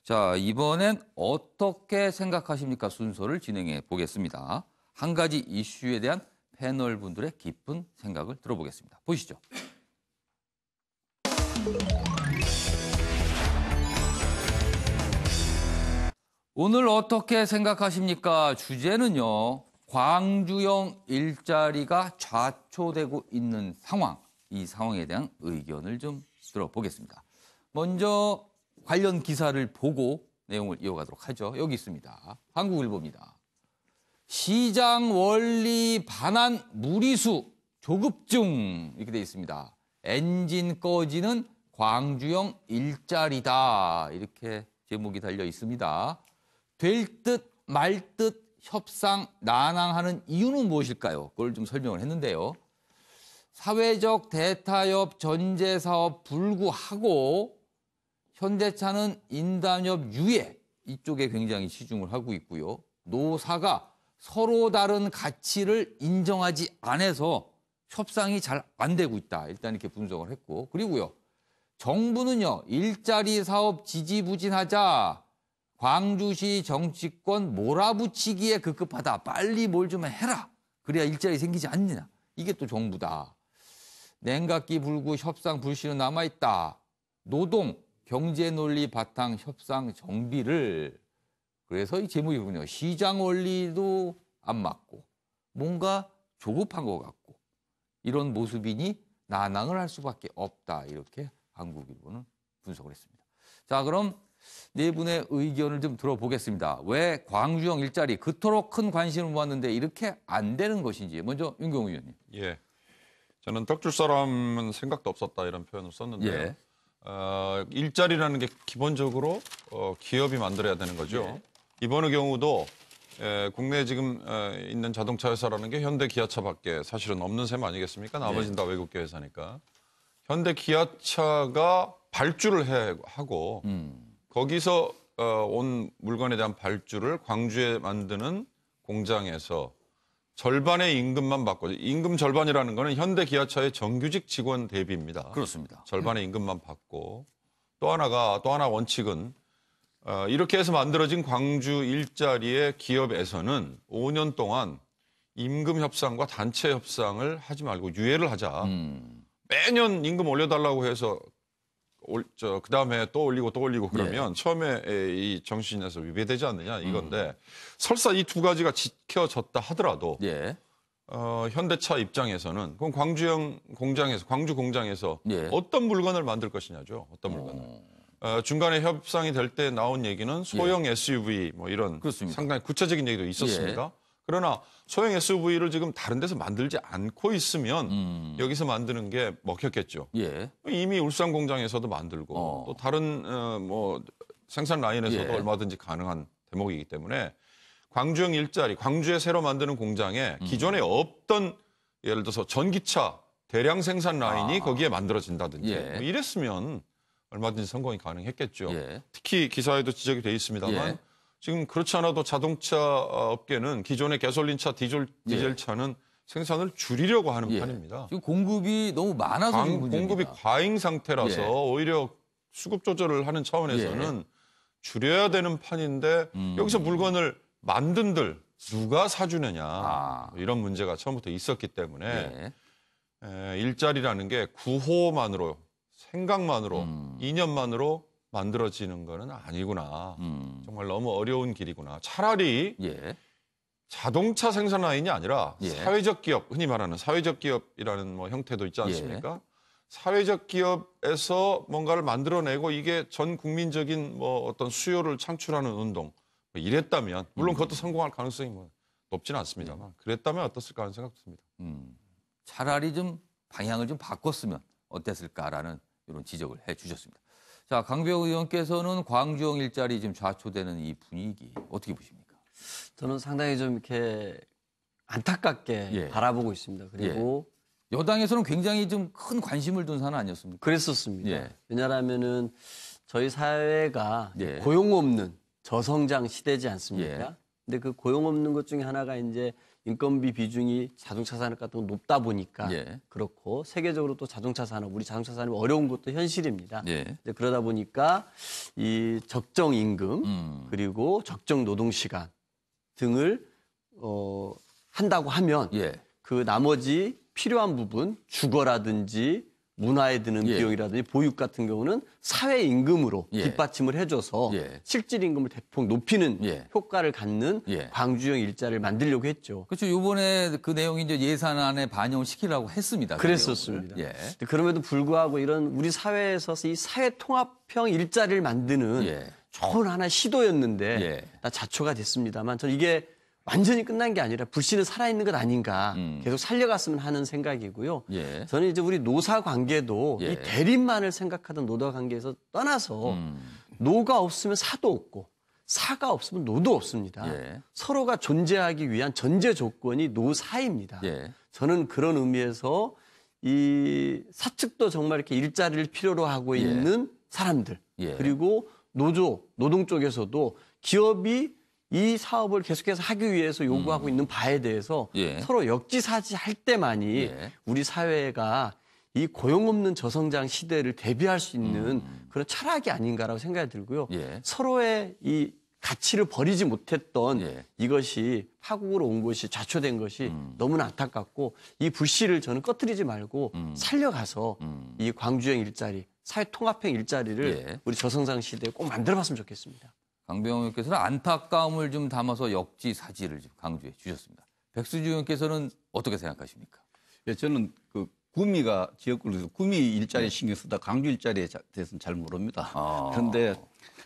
자, 이번엔 어떻게 생각하십니까? 순서를 진행해 보겠습니다. 한 가지 이슈에 대한 패널 분들의 깊은 생각을 들어보겠습니다. 보시죠. 오늘 어떻게 생각하십니까? 주제는요. 광주형 일자리가 좌초되고 있는 상황. 이 상황에 대한 의견을 좀 들어보겠습니다. 먼저 관련 기사를 보고 내용을 이어가도록 하죠. 여기 있습니다. 한국일보입니다. 시장 원리 반환 무리수 조급 중 이렇게 돼 있습니다. 엔진 꺼지는 광주형 일자리다 이렇게 제목이 달려 있습니다. 될 듯 말 듯 협상 난항하는 이유는 무엇일까요? 그걸 좀 설명을 했는데요. 사회적 대타협 전제사업 불구하고 현대차는 인단협 유예 이쪽에 굉장히 치중을 하고 있고요. 노사가 서로 다른 가치를 인정하지 않아서 협상이 잘 안 되고 있다. 일단 이렇게 분석을 했고. 그리고요. 정부는요. 일자리 사업 지지부진하자 광주시 정치권 몰아붙이기에 급급하다. 빨리 뭘 좀 해라. 그래야 일자리 생기지 않느냐. 이게 또 정부다. 냉각기 불구 협상 불씨는 남아있다. 노동, 경제 논리 바탕 협상 정비를. 그래서 이 제목이군요. 시장 원리도 안 맞고 뭔가 조급한 것 같고 이런 모습이니 난항을 할 수밖에 없다. 이렇게 한국일보는 분석을 했습니다. 자, 그럼 네 분의 의견을 좀 들어보겠습니다. 왜 광주형 일자리 그토록 큰 관심을 모았는데 이렇게 안 되는 것인지. 먼저 윤경우 의원님. 예, 저는 떡줄 사람은 생각도 없었다 이런 표현을 썼는데요. 예. 일자리라는 게 기본적으로 기업이 만들어야 되는 거죠. 예. 이번의 경우도 국내에 지금 있는 자동차 회사라는 게 현대 기아차밖에 사실은 없는 셈 아니겠습니까? 나머지는 다 외국계 회사니까. 현대 기아차가 발주를 하고 거기서 온 물건에 대한 발주를 광주에 만드는 공장에서 절반의 임금만 받고, 임금 절반이라는 거는 현대 기아차의 정규직 직원 대비입니다. 그렇습니다. 절반의 임금만 받고 또 하나 원칙은 이렇게 해서 만들어진 광주 일자리의 기업에서는 5년 동안 임금 협상과 단체 협상을 하지 말고 유예를 하자. 매년 임금 올려달라고 해서 그 다음에 또 올리고 그러면 예. 처음에 이 정신에서 위배되지 않느냐 이건데 설사 이 두 가지가 지켜졌다 하더라도 예. 현대차 입장에서는 그럼 광주 공장에서 예. 어떤 물건을 만들 것이냐죠. 어떤 물건을. 중간에 협상이 될 때 나온 얘기는 소형 SUV 뭐 이런 그렇습니다. 상당히 구체적인 얘기도 있었습니다. 그러나 소형 SUV를 지금 다른 데서 만들지 않고 있으면 여기서 만드는 게 먹혔겠죠. 예. 이미 울산 공장에서도 만들고 또 다른 뭐 생산 라인에서도 예. 얼마든지 가능한 대목이기 때문에 광주형 일자리, 광주에 새로 만드는 공장에 기존에 없던 예를 들어서 전기차 대량 생산 라인이 거기에 만들어진다든지 예. 뭐 이랬으면 얼마든지 성공이 가능했겠죠. 예. 특히 기사에도 지적이 돼 있습니다만 예. 지금 그렇지 않아도 자동차 업계는 기존의 가솔린차, 디젤차는 생산을 줄이려고 하는 판입니다. 지금 공급이 너무 많아서 지금 문제입니다. 공급이 과잉 상태라서 예. 오히려 수급 조절을 하는 차원에서는 줄여야 되는 판인데 여기서 물건을 만든들 누가 사주느냐 이런 문제가 처음부터 있었기 때문에 일자리라는 게 구호만으로 생각만으로 2년만으로 만들어지는 거는 아니구나. 정말 너무 어려운 길이구나. 차라리 자동차 생산 라인이 아니라 사회적 기업, 흔히 말하는 사회적 기업이라는 뭐 형태도 있지 않습니까? 사회적 기업에서 뭔가를 만들어내고 이게 전 국민적인 뭐 어떤 수요를 창출하는 운동 뭐 이랬다면 물론 그것도 성공할 가능성이 뭐 높지는 않습니다만 그랬다면 어땠을까 하는 생각도 듭니다. 차라리 좀 방향을 좀 바꿨으면 어땠을까라는 이런 지적을 해 주셨습니다. 자, 강병우 의원께서는 광주형 일자리 지금 좌초되는 이 분위기 어떻게 보십니까? 저는 상당히 좀 이렇게 안타깝게 바라보고 있습니다. 그리고 여당에서는 굉장히 좀 큰 관심을 둔 사안 아니었습니까? 그랬었습니다. 왜냐하면은 저희 사회가 고용 없는 저성장 시대지 않습니까? 근데 그 고용 없는 것 중에 하나가 이제 인건비 비중이 자동차 산업 같은 거 높다 보니까 예. 그렇고 세계적으로 또 자동차 산업, 우리 자동차 산업이 어려운 것도 현실입니다. 예. 이제 그러다 보니까 이 적정 임금 그리고 적정 노동 시간 등을 한다고 하면 예. 그 나머지 필요한 부분 주거라든지 문화에 드는 예. 비용이라든지 보육 같은 경우는 사회 임금으로 예. 뒷받침을 해줘서 예. 실질 임금을 대폭 높이는 예. 효과를 갖는 예. 광주형 일자리를 만들려고 했죠. 그렇죠. 이번에 그 내용이 이제 예산안에 반영을 시키려고 했습니다. 그랬었습니다. 예. 그럼에도 불구하고 이런 우리 사회에서 이 사회 통합형 일자리를 만드는 예. 좋은 하나의 시도였는데 예. 다 자초가 됐습니다만 저는 이게 완전히 끝난 게 아니라 불씨는 살아있는 것 아닌가 계속 살려갔으면 하는 생각이고요. 예. 저는 이제 우리 노사 관계도 예. 이 대립만을 생각하던 노사 관계에서 떠나서 노가 없으면 사도 없고 사가 없으면 노도 없습니다. 예. 서로가 존재하기 위한 전제 조건이 노사입니다. 예. 저는 그런 의미에서 이 사측도 정말 이렇게 일자리를 필요로 하고 있는 사람들 예. 그리고 노동 쪽에서도 기업이 이 사업을 계속해서 하기 위해서 요구하고 있는 바에 대해서 예. 서로 역지사지할 때만이 예. 우리 사회가 이 고용 없는 저성장 시대를 대비할 수 있는 그런 철학이 아닌가라고 생각이 들고요. 예. 서로의 이 가치를 버리지 못했던 예. 이것이 파국으로 온 것이 좌초된 것이 너무나 안타깝고 이 불씨를 저는 꺼뜨리지 말고 살려가서 이 광주형 일자리, 사회 통합형 일자리를 예. 우리 저성장 시대에 꼭 만들어봤으면 좋겠습니다. 강병호 의원께서는 안타까움을 좀 담아서 역지사지를 좀 강조해 주셨습니다. 백수주 의원께서는 어떻게 생각하십니까? 예, 저는 그 구미가 지역구에서 구미 일자리 신경 쓰다 광주 일자리에 대해서는 잘 모릅니다. 그런데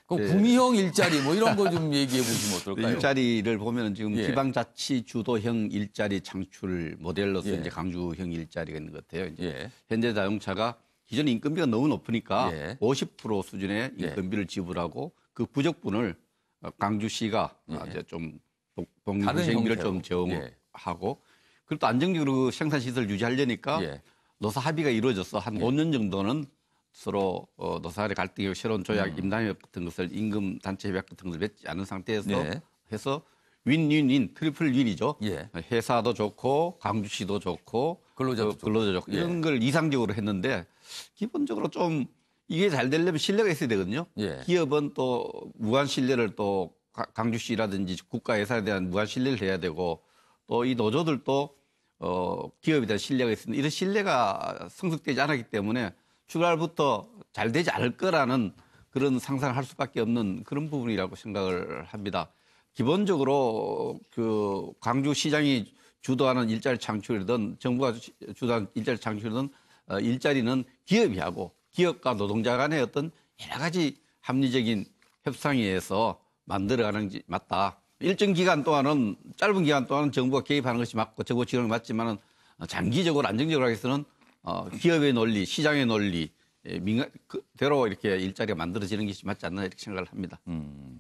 그럼 구미형 일자리 뭐 이런 거 좀 얘기해 보시면 어떨까요? 일자리를 보면 지금 예. 지방자치 주도형 일자리 창출 모델로서 예. 이제 광주형 일자리가 있는 것 같아요. 이제 예. 현대자동차가 기존 인건비가 너무 높으니까 예. 50% 수준의 예. 인건비를 지불하고 그 부족분을 광주시가 이제 좀 복리후생비를 좀 제공하고 그리고 또 안정적으로 그 생산시설을 유지하려니까 예. 노사 합의가 이루어져서 한 5년 정도는 서로 노사 간의 갈등이 새로운 조약, 임담협 같은 것을 임금 단체 협약 같은 것을 맺지 않은 상태에서 네. 해서 윈윈윈 트리플 윈이죠. 예. 회사도 좋고 광주시도 좋고 근로자도 좋고 예. 이런 걸 이상적으로 했는데 기본적으로 좀 이게 잘 되려면 신뢰가 있어야 되거든요. 예. 기업은 또 무한 신뢰를 또 광주시라든지 국가 예산에 대한 무한 신뢰를 해야 되고 또 이 노조들도 기업에 대한 신뢰가 있습니다. 이런 신뢰가 성숙되지 않았기 때문에 출발부터 잘 되지 않을 거라는 그런 상상을 할 수밖에 없는 그런 부분이라고 생각을 합니다. 기본적으로 그 광주시장이 주도하는 일자리 창출이든 정부가 주도하는 일자리 창출이든 일자리는 기업이 하고 기업과 노동자 간의 어떤 여러 가지 합리적인 협상에 의해서 만들어가는 게 맞다. 일정 기간 동안은 짧은 기간 동안은 정부가 개입하는 것이 맞고 정부 지원이 맞지만은 장기적으로 안정적으로 하기 위해서는 기업의 논리, 시장의 논리, 민간대로 이렇게 일자리가 만들어지는 것이 맞지 않나 이렇게 생각을 합니다.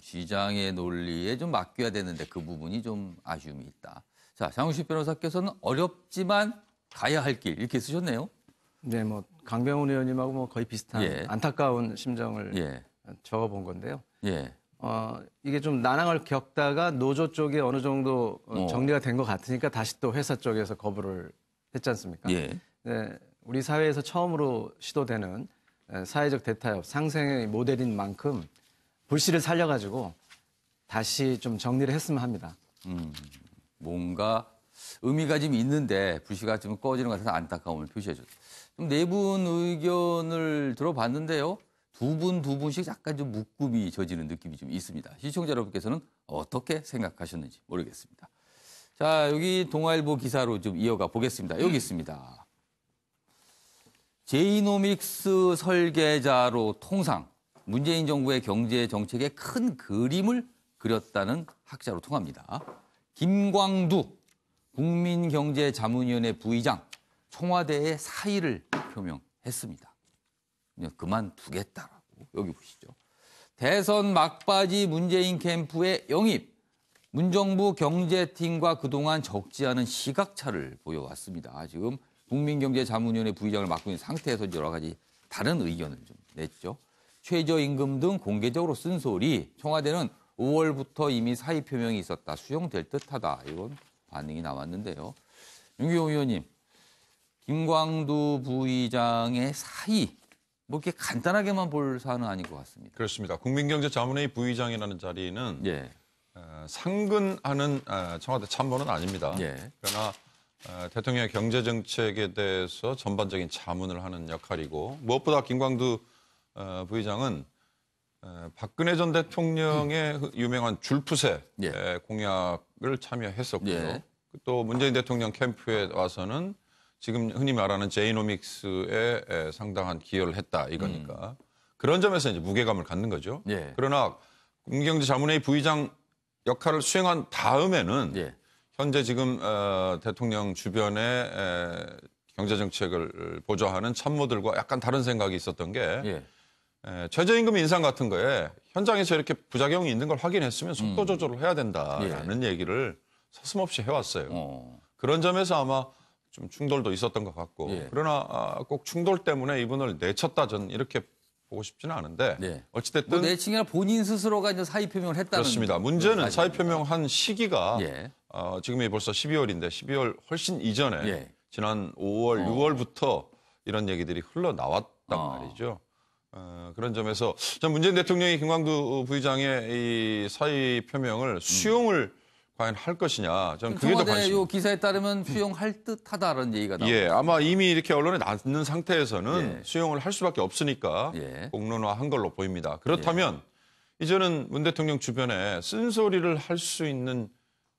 시장의 논리에 좀 맡겨야 되는데 그 부분이 좀 아쉬움이 있다. 자, 장우식 변호사께서는 어렵지만 가야 할 길 이렇게 쓰셨네요. 네, 뭐 강병훈 의원님하고 뭐 거의 비슷한 예. 안타까운 심정을 예. 적어본 건데요. 예. 이게 좀 난항을 겪다가 노조 쪽에 어느 정도 정리가 된 것 같으니까 다시 또 회사 쪽에서 거부를 했지 않습니까? 예. 네, 우리 사회에서 처음으로 시도되는 사회적 대타협 상생의 모델인 만큼 불씨를 살려가지고 다시 좀 정리를 했으면 합니다. 뭔가 의미가 좀 있는데 불씨가 좀 꺼지는 것 같아서 안타까움을 표시해 줬어요. 좀 네 분 의견을 들어봤는데요. 두 분씩 약간 좀 묶음이 져지는 느낌이 좀 있습니다. 시청자 여러분께서는 어떻게 생각하셨는지 모르겠습니다. 자, 여기 동아일보 기사로 좀 이어가 보겠습니다. 여기 있습니다. 제이노믹스 설계자로 통상 문재인 정부의 경제 정책의 큰 그림을 그렸다는 학자로 통합니다. 김광두 국민경제자문위원회 부의장 청와대에 사의를 표명했습니다. 그만두겠다라고 여기 보시죠. 대선 막바지 문재인 캠프의 영입. 문정부 경제팀과 그동안 적지 않은 시각차를 보여왔습니다. 지금 국민경제자문위원회 부의장을 맡고 있는 상태에서 여러 가지 다른 의견을 좀 냈죠. 최저임금 등 공개적으로 쓴 소리 청와대는 5월부터 이미 사의 표명이 있었다. 수용될 듯하다. 이건 반응이 나왔는데요. 윤기호 의원님, 김광두 부의장의 사의, 뭐 이렇게 간단하게만 볼 사안은 아닌 것 같습니다. 그렇습니다. 국민경제자문회의 부의장이라는 자리는 예. 상근하는 청와대 참모는 아닙니다. 예. 그러나 대통령의 경제정책에 대해서 전반적인 자문을 하는 역할이고 무엇보다 김광두 부의장은 박근혜 전 대통령의 유명한 줄푸세 예. 공약을 참여했었고요. 예. 또 문재인 대통령 캠프에 와서는 지금 흔히 말하는 제이노믹스에 상당한 기여를 했다 이거니까 그런 점에서 이제 무게감을 갖는 거죠. 예. 그러나 국민경제자문회의 부의장 역할을 수행한 다음에는 예. 현재 지금 대통령 주변에 경제정책을 보좌하는 참모들과 약간 다른 생각이 있었던 게 예. 최저임금 인상 같은 거에 현장에서 이렇게 부작용이 있는 걸 확인했으면 속도 조절을 해야 된다라는 얘기를 서슴없이 해왔어요. 그런 점에서 아마 좀 충돌도 있었던 것 같고 예. 그러나 꼭 충돌 때문에 이분을 내쳤다 전 이렇게 보고 싶지는 않은데 예. 어찌됐든 뭐 내칭이나 본인 스스로가 이제 사의 표명을 했다는 그렇습니다. 문제는 사의 사실입니다. 표명한 시기가 예. 지금이 벌써 12월인데 12월 훨씬 이전에 예. 지난 5월, 6월부터 이런 얘기들이 흘러나왔단 말이죠. 그런 점에서 전 문재인 대통령이 김광두 부의장의 이 사의 표명을 수용을 과연 할 것이냐. 저는 그게 더 청와대 관심. 요 기사에 따르면 수용할 듯하다는 얘기가 나옵니다. 예, 아마 이미 이렇게 언론에 났는 상태에서는 예. 수용을 할 수밖에 없으니까 예. 공론화한 걸로 보입니다. 그렇다면 이제는 문 대통령 주변에 쓴소리를 할 수 있는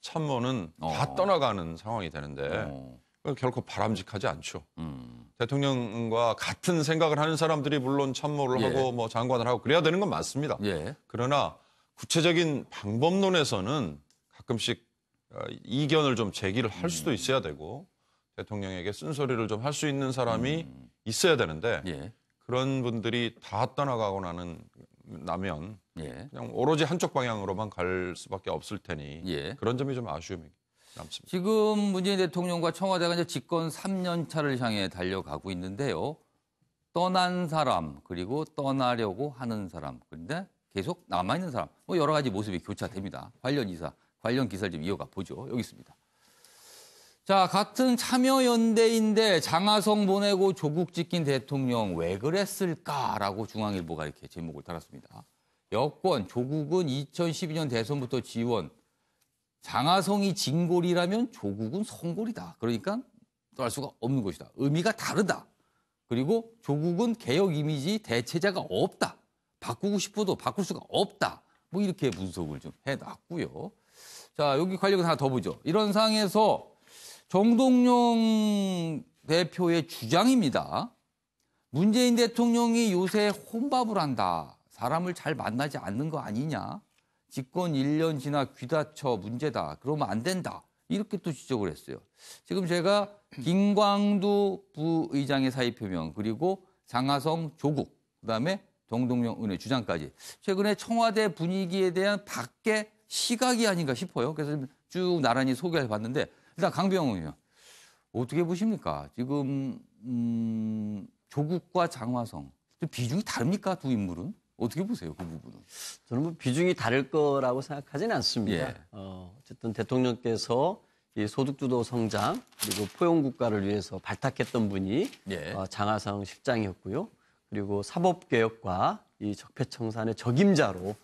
참모는 다 떠나가는 상황이 되는데 그건 결코 바람직하지 않죠. 대통령과 같은 생각을 하는 사람들이 물론 참모를 예. 하고 뭐 장관을 하고 그래야 되는 건 맞습니다. 예. 그러나 구체적인 방법론에서는 가끔씩 이견을 좀 제기를 할 수도 있어야 되고 대통령에게 쓴소리를 좀 할 수 있는 사람이 있어야 되는데 예. 그런 분들이 다 떠나가고 나면 예. 그냥 오로지 한쪽 방향으로만 갈 수밖에 없을 테니 예. 그런 점이 좀 아쉬움이 남습니다. 지금 문재인 대통령과 청와대가 이제 집권 3년 차를 향해 달려가고 있는데요. 떠난 사람 그리고 떠나려고 하는 사람 그런데 계속 남아 있는 사람 뭐 여러 가지 모습이 교차됩니다. 관련 기사를 좀 이어가 보죠. 여기 있습니다. 자, 같은 참여연대인데 장하성 보내고 조국 지킨 대통령 왜 그랬을까라고 중앙일보가 이렇게 제목을 달았습니다. 여권 조국은 2012년 대선부터 지원, 장하성이 진골이라면 조국은 성골이다. 그러니까 떠날 수가 없는 것이다. 의미가 다르다. 그리고 조국은 개혁 이미지 대체자가 없다. 바꾸고 싶어도 바꿀 수가 없다. 뭐 이렇게 분석을 좀 해놨고요. 자, 여기 관련 하나 더 보죠. 이런 상황에서 정동영 대표의 주장입니다. 문재인 대통령이 요새 혼밥을 한다. 사람을 잘 만나지 않는 거 아니냐. 집권 1년 지나 귀다쳐 문제다. 그러면 안 된다. 이렇게 또 지적을 했어요. 지금 제가 김광두 부의장의 사의 표명 그리고 장하성 조국 그다음에 정동영 의원의 주장까지 최근에 청와대 분위기에 대한 밖의 시각이 아닌가 싶어요. 그래서 쭉 나란히 소개를 봤는데 일단 강병호 의원 어떻게 보십니까? 지금 조국과 장하성 좀 비중이 다릅니까? 두 인물은? 어떻게 보세요? 그 부분은? 저는 뭐 비중이 다를 거라고 생각하지는 않습니다. 예. 어쨌든 대통령께서 이 소득주도 성장 그리고 포용국가를 위해서 발탁했던 분이 예. 장하성 실장이었고요. 그리고 사법개혁과 이 적폐청산의 적임자로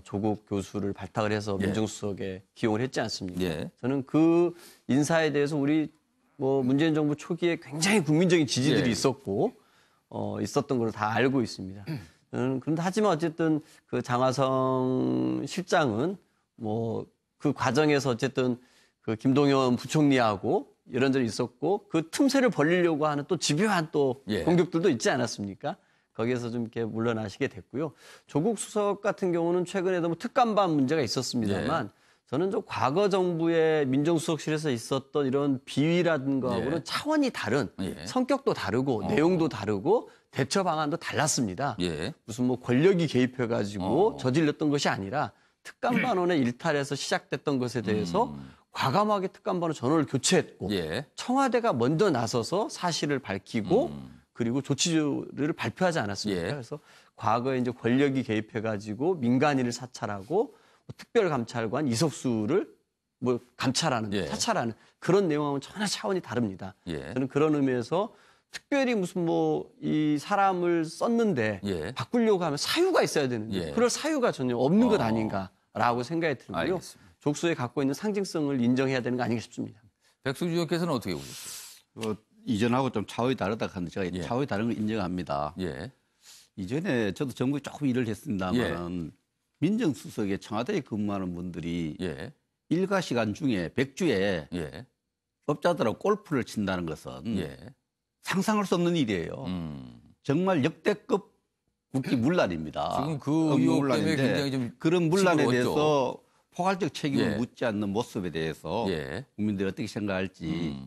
조국 교수를 발탁을 해서 예. 민정수석에 기용을 했지 않습니까? 예. 저는 그 인사에 대해서 우리 뭐 문재인 정부 초기에 굉장히 국민적인 지지들이 예. 있었고 있었던 걸 다 알고 있습니다. 그런데 하지만 어쨌든 그 장하성 실장은 뭐 그 과정에서 어쨌든 그 김동연 부총리하고 이런저런 있었고 그 틈새를 벌리려고 하는 또 집요한 또 예. 공격들도 있지 않았습니까? 거기에서 좀 이렇게 물러나시게 됐고요. 조국 수석 같은 경우는 최근에도 뭐 특감반 문제가 있었습니다만 저는 좀 과거 정부의 민정수석실에서 있었던 이런 비위라든가하고는 예. 차원이 다른 예. 성격도 다르고 내용도 다르고 대처 방안도 달랐습니다. 예. 무슨 뭐 권력이 개입해가지고 저질렀던 것이 아니라 특감반원의 일탈에서 시작됐던 것에 대해서 과감하게 특감반원 전원을 교체했고 예. 청와대가 먼저 나서서 사실을 밝히고 그리고 조치를 발표하지 않았습니까? 예. 그래서 과거에 이제 권력이 개입해가지고 민간인을 사찰하고 특별감찰관 이석수를 뭐 감찰하는, 예. 사찰하는 그런 내용하고는 전혀 차원이 다릅니다. 예. 저는 그런 의미에서 특별히 무슨 뭐 이 사람을 썼는데 예. 바꾸려고 하면 사유가 있어야 되는데 예. 그럴 사유가 전혀 없는 것 아닌가라고 생각이 들고요. 알겠습니다. 족수에 갖고 있는 상징성을 인정해야 되는 거 아닌가 싶습니다. 백승주 의원께서는 어떻게 보셨어요? 이전하고 좀 차원이 다르다 하는데 제가 예. 차원이 다른 걸 인정합니다. 예. 이전에 저도 정부에 조금 일을 했습니다만 민정수석에 청와대에 근무하는 분들이 예. 일과 시간 중에 백주에 예. 업자들하고 골프를 친다는 것은 예. 상상할 수 없는 일이에요. 정말 역대급 국기 문란입니다. 지금 그 의혹 때문에 굉장히 좀 그런 문란에 징그러웠죠. 대해서 포괄적 책임을 예. 묻지 않는 모습에 대해서 예. 국민들이 어떻게 생각할지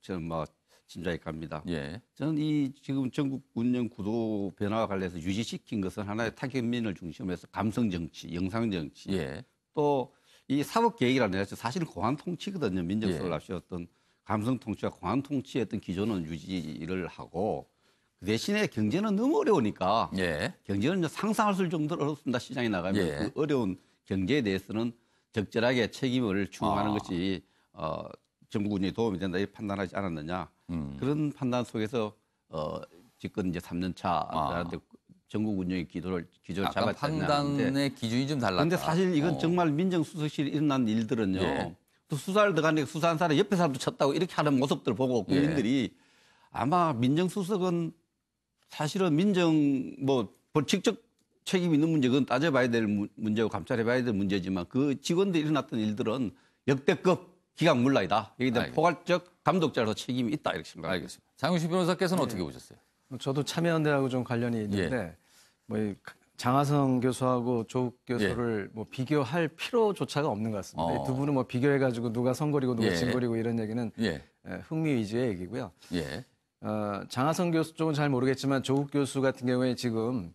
저는 뭐 짐작이 갑니다. 예. 저는 이 지금 전국 운영 구도 변화와 관련해서 유지시킨 것은 하나의 타격민을 중심으로 해서 감성 정치, 영상 정치, 예. 또 이 사법 계획이라는 게 사실은 공안 통치거든요. 민정수석을 예. 앞세웠던 감성 통치와 공안 통치의 어떤 기조는 유지를 하고 그 대신에 경제는 너무 어려우니까 예. 경제는 상상할 수 정도로 어렵습니다. 시장에 나가면 예. 그 어려운 경제에 대해서는 적절하게 책임을 추구하는 아. 것이 정부 운영에 도움이 된다 이렇게 판단하지 않았느냐. 그런 판단 속에서 집권 이제 3년 차라는데 전국 운영의 기조를 아까 잡았다는데 판단의 기준이 좀 달랐다. 그런데 사실 이건 정말 민정수석실에 일어난 일들은요. 예. 또 수사를 들어가는데 수사한 사람 옆에 사람도 쳤다고 이렇게 하는 모습들을 보고 국민들이 아마 민정수석은 사실은 뭐 직접 책임 있는 문제 그건 따져봐야 될 문제고 감찰해봐야 될 문제지만 그 직원들이 일어났던 일들은 역대급 기각문란이다. 여기에 대한 포괄적 감독자로서 책임이 있다 이렇게 생각합니다. 알겠습니다. 장윤식 변호사께서는 어떻게 보셨어요? 저도 참여연대하고 좀 관련이 있는데 뭐이 장하성 교수하고 조국 교수를 뭐 비교할 필요조차가 없는 것 같습니다. 이두 분은 뭐 비교해가지고 누가 선거리고 누가 진거리고 이런 얘기는 예. 흥미 위주의 얘기고요. 예. 장하성 교수 쪽은 잘 모르겠지만 조국 교수 같은 경우에 지금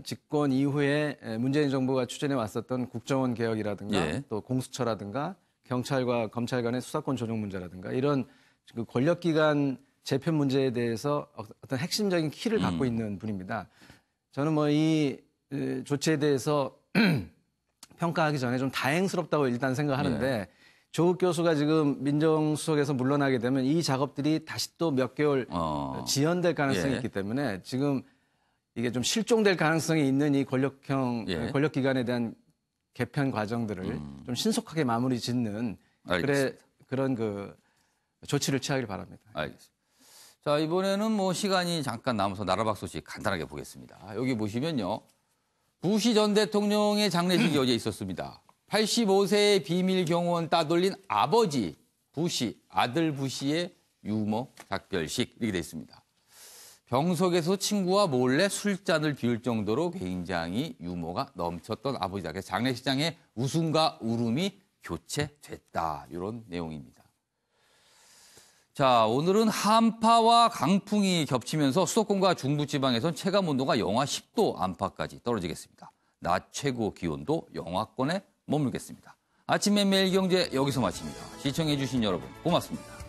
집권 이후에 문재인 정부가 추진해 왔었던 국정원 개혁이라든가 예. 또 공수처라든가 경찰과 검찰 간의 수사권 조정 문제라든가 이런 그 권력기관 재편 문제에 대해서 어떤 핵심적인 키를 갖고 있는 분입니다. 저는 뭐 이 조치에 대해서 평가하기 전에 좀 다행스럽다고 일단 생각하는데 조국 교수가 지금 민정수석에서 물러나게 되면 이 작업들이 다시 또 몇 개월 지연될 가능성이 있기 때문에 지금 이게 좀 실종될 가능성이 있는 이 권력기관에 대한 개편 과정들을 좀 신속하게 마무리 짓는 그런 그 조치를 취하길 바랍니다. 알겠습니다. 자, 이번에는 뭐 시간이 잠깐 남아서 나라박 소식 간단하게 보겠습니다. 여기 보시면요. 부시 전 대통령의 장례식이 어제 있었습니다. 85세의 비밀 경호원 따돌린 아버지 부시, 아들 부시의 유모 작별식 이렇게 돼 있습니다. 병석에서 친구와 몰래 술잔을 비울 정도로 굉장히 유머가 넘쳤던 아버지다. 그래서 장례식장에 웃음과 울음이 교체됐다. 이런 내용입니다. 자, 오늘은 한파와 강풍이 겹치면서 수도권과 중부지방에선 체감온도가 영하 10도 안팎까지 떨어지겠습니다. 낮 최고 기온도 영하권에 머물겠습니다. 아침에 매일경제 여기서 마칩니다. 시청해 주신 여러분 고맙습니다.